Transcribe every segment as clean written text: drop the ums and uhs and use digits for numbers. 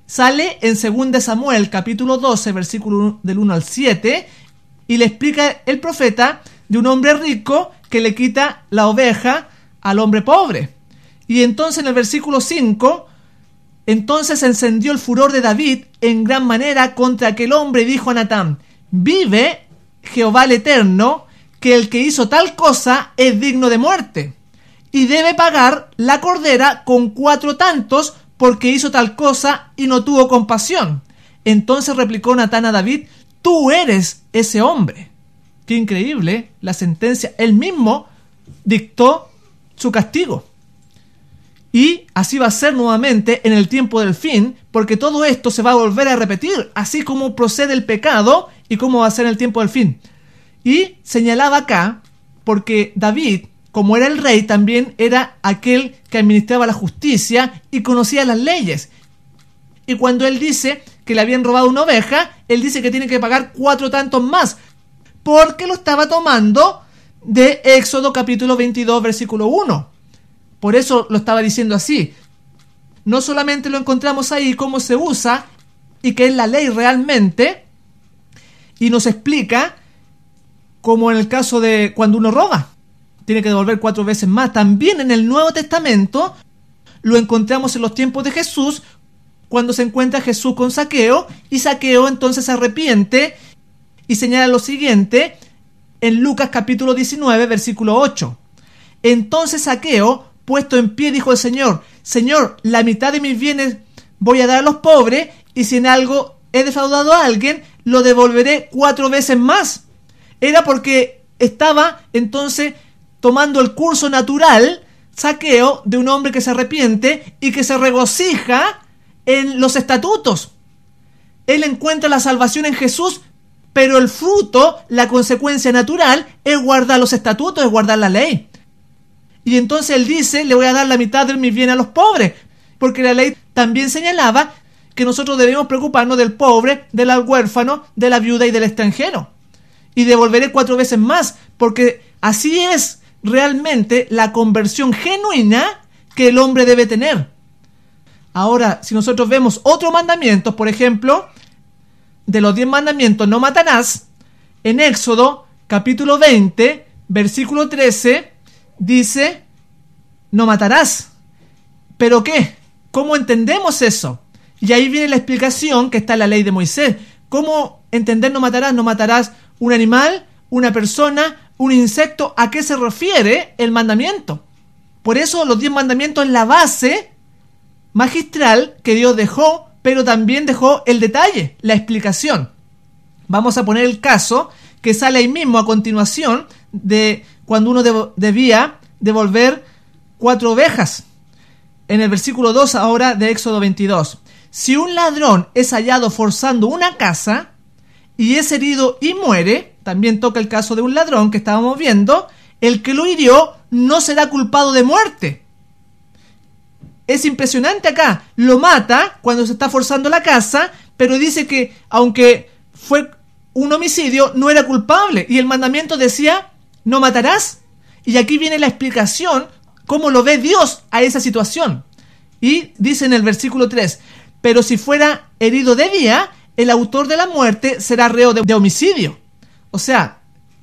sale en 2 Samuel, capítulo 12, versículo del 1 al 7, y le explica el profeta de un hombre rico que le quita la oveja al hombre pobre. Y entonces en el versículo 5, entonces encendió el furor de David en gran manera contra aquel hombre y dijo a Natán: vive Jehová el Eterno, que el que hizo tal cosa es digno de muerte, y debe pagar la cordera con 4 tantos, porque hizo tal cosa y no tuvo compasión. Entonces replicó Natán a David: tú eres ese hombre. Qué increíble la sentencia. Él mismo dictó su castigo. Y así va a ser nuevamente en el tiempo del fin, porque todo esto se va a volver a repetir, así como procede el pecado y cómo va a ser en el tiempo del fin. Y señalaba acá, porque David, como era el rey, también era aquel que administraba la justicia y conocía las leyes. Y cuando él dice que le habían robado una oveja, él dice que tiene que pagar 4 tantos más, porque lo estaba tomando de Éxodo capítulo 22, versículo 1. Por eso lo estaba diciendo así. No solamente lo encontramos ahí cómo se usa y que es la ley realmente, y nos explica como en el caso de cuando uno roba, tiene que devolver 4 veces más. También en el Nuevo Testamento lo encontramos en los tiempos de Jesús, cuando se encuentra Jesús con Zaqueo, y Zaqueo entonces se arrepiente y señala lo siguiente en Lucas capítulo 19, versículo 8. Entonces Zaqueo, puesto en pie, dijo al Señor: Señor, la mitad de mis bienes voy a dar a los pobres, y si en algo he defraudado a alguien, lo devolveré 4 veces más. Era porque estaba entonces tomando el curso natural, Zaqueo, de un hombre que se arrepiente y que se regocija en los estatutos. Él encuentra la salvación en Jesús, pero el fruto, la consecuencia natural, es guardar los estatutos, es guardar la ley. Y entonces él dice: le voy a dar la mitad de mis bienes a los pobres, porque la ley también señalaba que nosotros debemos preocuparnos del pobre, del huérfano, de la viuda y del extranjero. Y devolveré 4 veces más, porque así es realmente la conversión genuina que el hombre debe tener. Ahora, si nosotros vemos otros mandamientos, por ejemplo, de los 10 mandamientos, no matarás, en Éxodo capítulo 20, versículo 13, dice: no matarás. ¿Pero qué? ¿Cómo entendemos eso? Y ahí viene la explicación que está en la ley de Moisés. ¿Cómo entender no matarás? No matarás un animal, una persona, un insecto. ¿A qué se refiere el mandamiento? Por eso los 10 mandamientos es la base magistral que Dios dejó, pero también dejó el detalle, la explicación. Vamos a poner el caso que sale ahí mismo a continuación de cuando uno debía devolver 4 ovejas. En el versículo 2 ahora de Éxodo 22. Si un ladrón es hallado forzando una casa y es herido y muere, también toca el caso de un ladrón que estábamos viendo, el que lo hirió no será culpado de muerte. Es impresionante acá. Lo mata cuando se está forzando la casa, pero dice que aunque fue un homicidio, no era culpable. Y el mandamiento decía: no matarás. Y aquí viene la explicación, cómo lo ve Dios a esa situación. Y dice en el versículo 3: pero si fuera herido de día, el autor de la muerte será reo de homicidio. O sea,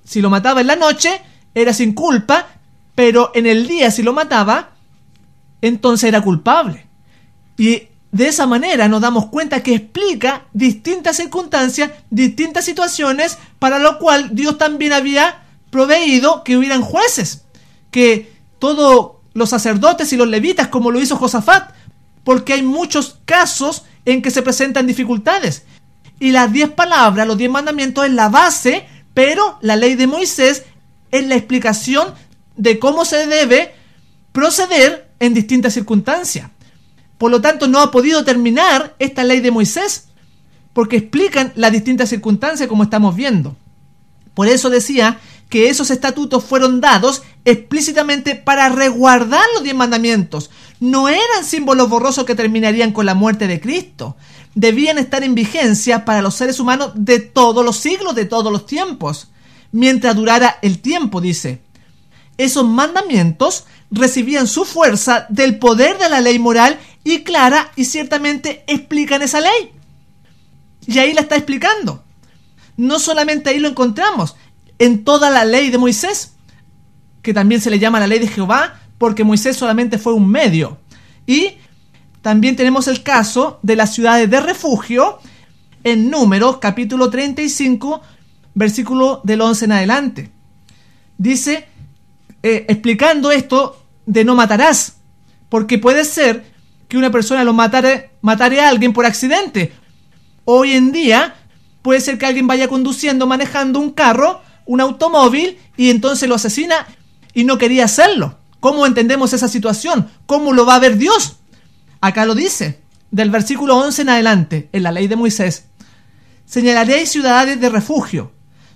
si lo mataba en la noche, era sin culpa, pero en el día si lo mataba, entonces era culpable. Y de esa manera nos damos cuenta que explica distintas circunstancias, distintas situaciones, para lo cual Dios también había proveído que hubieran jueces, que todos los sacerdotes y los levitas, como lo hizo Josafat, porque hay muchos casos en que se presentan dificultades. Y las 10 palabras, los 10 mandamientos es la base, pero la ley de Moisés es la explicación de cómo se debe proceder en distintas circunstancias. Por lo tanto, no ha podido terminar esta ley de Moisés, porque explican las distintas circunstancias como estamos viendo. Por eso decía que esos estatutos fueron dados explícitamente para resguardar los 10 mandamientos. No eran símbolos borrosos que terminarían con la muerte de Cristo. Debían estar en vigencia para los seres humanos de todos los siglos, de todos los tiempos, mientras durara el tiempo, dice. Esos mandamientos recibían su fuerza del poder de la ley moral y clara y ciertamente explican esa ley. Y ahí la está explicando. No solamente ahí lo encontramos, en toda la ley de Moisés, que también se le llama la ley de Jehová, porque Moisés solamente fue un medio. Y también tenemos el caso de las ciudades de refugio en Números, capítulo 35, versículo del 11 en adelante. Dice, explicando esto de no matarás, porque puede ser que una persona matare a alguien por accidente. Hoy en día puede ser que alguien vaya conduciendo, manejando un carro, un automóvil, y entonces lo asesina y no quería hacerlo. ¿Cómo entendemos esa situación? ¿Cómo lo va a ver Dios? Acá lo dice, del versículo 11 en adelante, en la ley de Moisés. Señalaréis ciudades de refugio,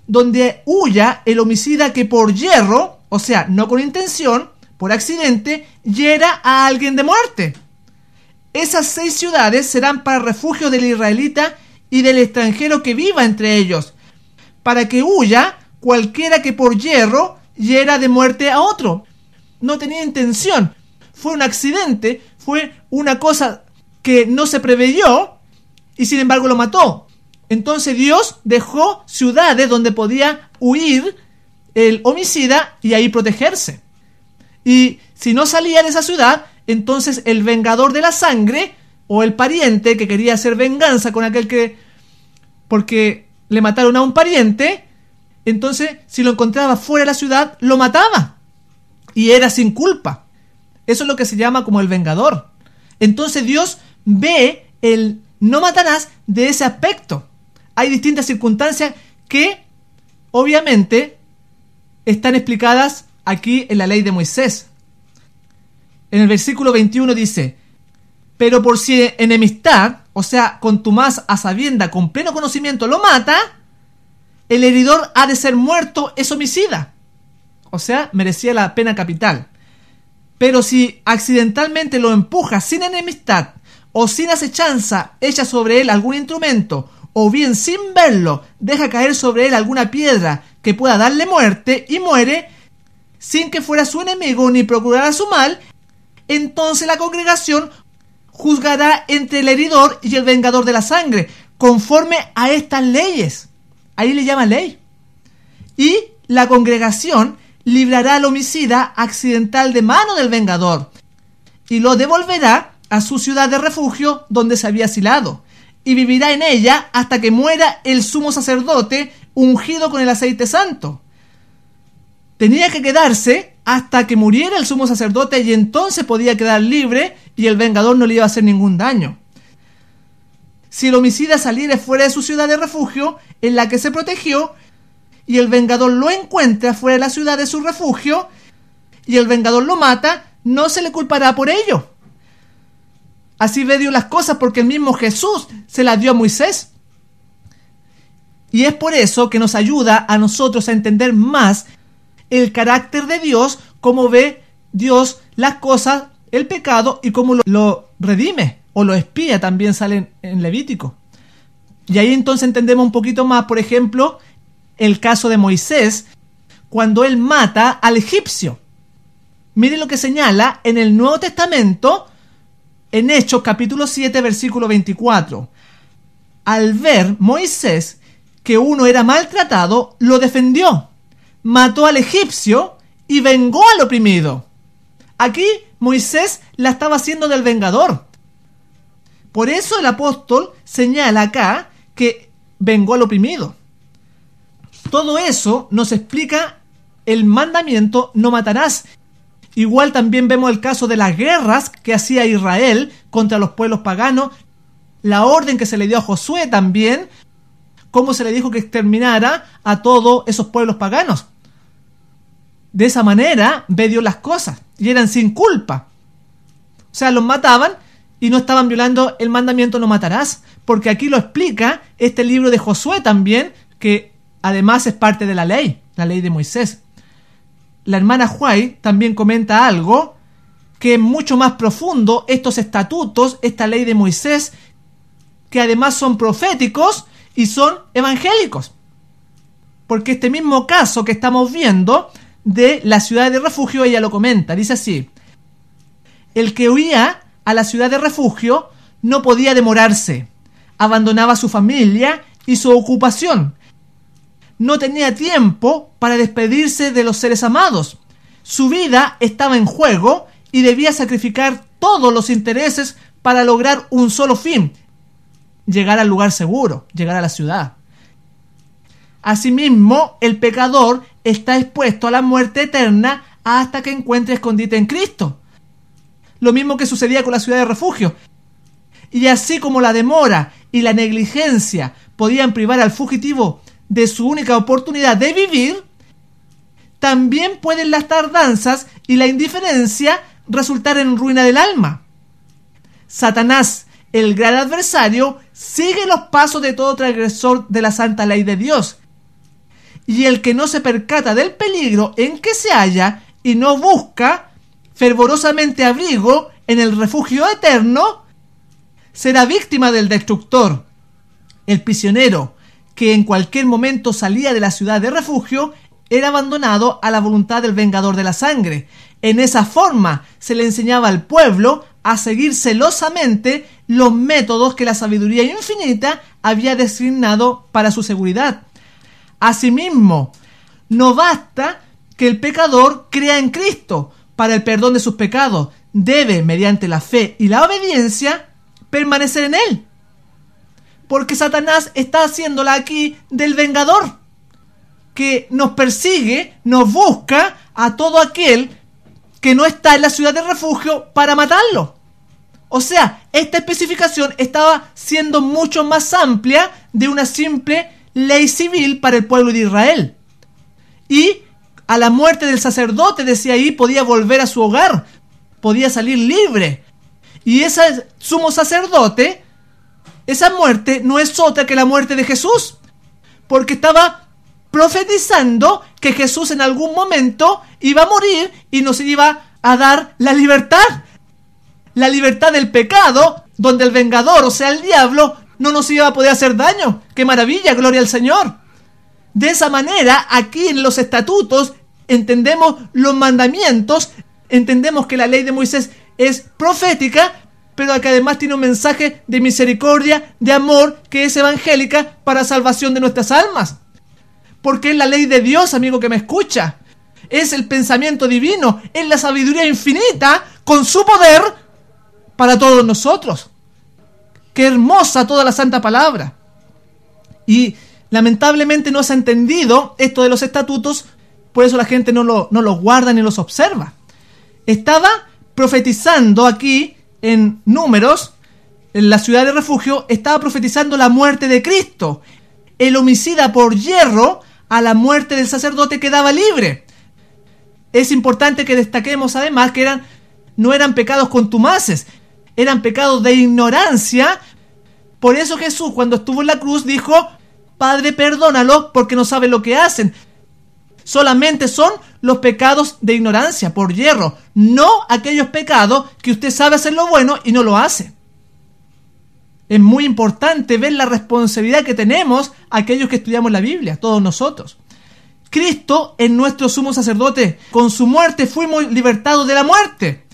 donde huya el homicida que por yerro, o sea, no con intención, por accidente, hiera a alguien de muerte. Esas 6 ciudades serán para refugio del israelita y del extranjero que viva entre ellos, para que huya cualquiera que por yerro hiera de muerte a otro. No tenía intención, fue un accidente, fue una cosa que no se preveyó y sin embargo lo mató. Entonces Dios dejó ciudades donde podía huir el homicida y ahí protegerse. Y si no salía de esa ciudad, entonces el vengador de la sangre o el pariente que quería hacer venganza con aquel que, porque le mataron a un pariente, entonces si lo encontraba fuera de la ciudad, lo mataba. Y era sin culpa. Eso es lo que se llama como el vengador. Entonces Dios ve el no matarás de ese aspecto. Hay distintas circunstancias que obviamente están explicadas aquí en la ley de Moisés. En el versículo 21 dice, pero por si enemistad, o sea, contumaz a sabienda, con pleno conocimiento, lo mata, el heridor ha de ser muerto, es homicida. O sea, merecía la pena capital. Pero si accidentalmente lo empuja sin enemistad o sin acechanza, echa sobre él algún instrumento, o bien sin verlo, deja caer sobre él alguna piedra que pueda darle muerte y muere, sin que fuera su enemigo ni procurara su mal, entonces la congregación juzgará entre el heridor y el vengador de la sangre, conforme a estas leyes. Ahí le llama ley. Y la congregación librará al homicida accidental de mano del vengador y lo devolverá a su ciudad de refugio donde se había asilado, y vivirá en ella hasta que muera el sumo sacerdote ungido con el aceite santo. Tenía que quedarse hasta que muriera el sumo sacerdote, y entonces podía quedar libre y el vengador no le iba a hacer ningún daño. Si el homicida saliera fuera de su ciudad de refugio en la que se protegió, y el vengador lo encuentra fuera de la ciudad de su refugio, y el vengador lo mata, no se le culpará por ello. Así ve Dios las cosas, porque el mismo Jesús se las dio a Moisés. Y es por eso que nos ayuda a nosotros a entender más el carácter de Dios, cómo ve Dios las cosas, el pecado, y cómo lo redime o lo expía, también sale en Levítico. Y ahí entonces entendemos un poquito más, por ejemplo, el caso de Moisés, cuando él mata al egipcio. Miren lo que señala en el Nuevo Testamento, en Hechos capítulo 7, versículo 24. Al ver Moisés que uno era maltratado, lo defendió, mató al egipcio y vengó al oprimido. Aquí Moisés la estaba haciendo del vengador. Por eso el apóstol señala acá que vengó al oprimido. Todo eso nos explica el mandamiento no matarás. Igual también vemos el caso de las guerras que hacía Israel contra los pueblos paganos, la orden que se le dio a Josué también, cómo se le dijo que exterminara a todos esos pueblos paganos. De esa manera ve Dios las cosas, y eran sin culpa. O sea, los mataban y no estaban violando el mandamiento no matarás, porque aquí lo explica este libro de Josué también, que además es parte de la ley de Moisés. La hermana White también comenta algo que es mucho más profundo, estos estatutos, esta ley de Moisés, que además son proféticos y son evangélicos. Porque este mismo caso que estamos viendo de la ciudad de refugio, ella lo comenta, dice así: el que huía a la ciudad de refugio, no podía demorarse. Abandonaba su familia y su ocupación. No tenía tiempo para despedirse de los seres amados. Su vida estaba en juego y debía sacrificar todos los intereses para lograr un solo fin: llegar al lugar seguro, llegar a la ciudad. Asimismo, el pecador está expuesto a la muerte eterna hasta que encuentre escondite en Cristo. Lo mismo que sucedía con la ciudad de refugio. Y así como la demora y la negligencia podían privar al fugitivo de su única oportunidad de vivir, también pueden las tardanzas y la indiferencia resultar en ruina del alma. Satanás, el gran adversario, sigue los pasos de todo transgresor de la santa ley de Dios. Y el que no se percata del peligro en que se halla y no busca fervorosamente abrigo en el refugio eterno, será víctima del destructor. El prisionero, que en cualquier momento salía de la ciudad de refugio, era abandonado a la voluntad del vengador de la sangre. En esa forma se le enseñaba al pueblo a seguir celosamente los métodos que la sabiduría infinita había designado para su seguridad. Asimismo, no basta que el pecador crea en Cristo para el perdón de sus pecados. Debe, mediante la fe y la obediencia, permanecer en él. Porque Satanás está haciéndola aquí del vengador, que nos persigue, nos busca a todo aquel que no está en la ciudad de refugio para matarlo. O sea, esta especificación estaba siendo mucho más amplia de una simple ley civil para el pueblo de Israel. Y a la muerte del sacerdote, decía ahí, podía volver a su hogar, podía salir libre. Y ese sumo sacerdote, esa muerte no es otra que la muerte de Jesús, porque estaba profetizando que Jesús en algún momento iba a morir y nos iba a dar la libertad del pecado, donde el vengador, o sea el diablo, no nos iba a poder hacer daño. ¡Qué maravilla! ¡Gloria al Señor! De esa manera, aquí en los estatutos entendemos los mandamientos, entendemos que la ley de Moisés es profética, pero que además tiene un mensaje de misericordia, de amor, que es evangélica para salvación de nuestras almas. Porque es la ley de Dios, amigo que me escucha. Es el pensamiento divino, es la sabiduría infinita con su poder para todos nosotros. ¡Qué hermosa toda la santa palabra! Y lamentablemente no se ha entendido esto de los estatutos, por eso la gente no los guarda ni los observa. Estaba profetizando aquí en Números, en la ciudad de refugio, estaba profetizando la muerte de Cristo. El homicida por hierro, a la muerte del sacerdote, quedaba libre. Es importante que destaquemos además que no eran pecados contumaces, eran pecados de ignorancia. Por eso Jesús, cuando estuvo en la cruz, dijo: Padre, perdónalos porque no saben lo que hacen. Solamente son los pecados de ignorancia, por hierro, no aquellos pecados que usted sabe hacer lo bueno y no lo hace. Es muy importante ver la responsabilidad que tenemos aquellos que estudiamos la Biblia, todos nosotros. Cristo es nuestro sumo sacerdote. Con su muerte fuimos libertados de la muerte.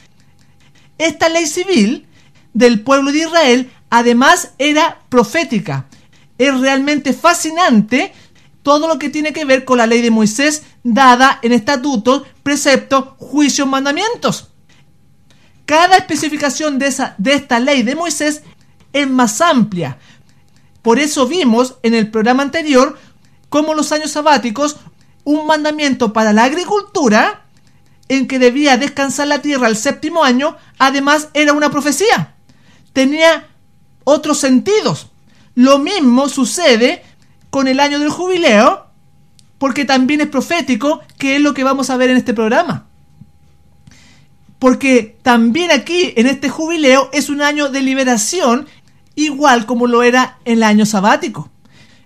Esta ley civil del pueblo de Israel además era profética. Es realmente fascinante todo lo que tiene que ver con la ley de Moisés, dada en estatutos, preceptos, juicios, mandamientos. Cada especificación de esta ley de Moisés es más amplia. Por eso vimos en el programa anterior cómo los años sabáticos, un mandamiento para la agricultura, en que debía descansar la tierra el séptimo año, además era una profecía. Tenía otros sentidos. Lo mismo sucede con el año del jubileo, porque también es profético, que es lo que vamos a ver en este programa. Porque también aquí, en este jubileo, es un año de liberación, igual como lo era en el año sabático.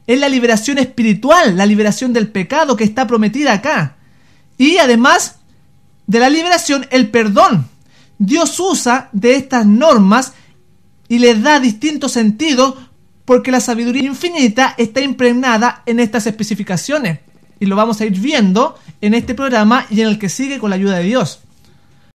Es la liberación espiritual, la liberación del pecado que está prometida acá. Y además de la liberación, el perdón. Dios usa de estas normas y les da distintos sentidos, porque la sabiduría infinita está impregnada en estas especificaciones. Y lo vamos a ir viendo en este programa y en el que sigue con la ayuda de Dios.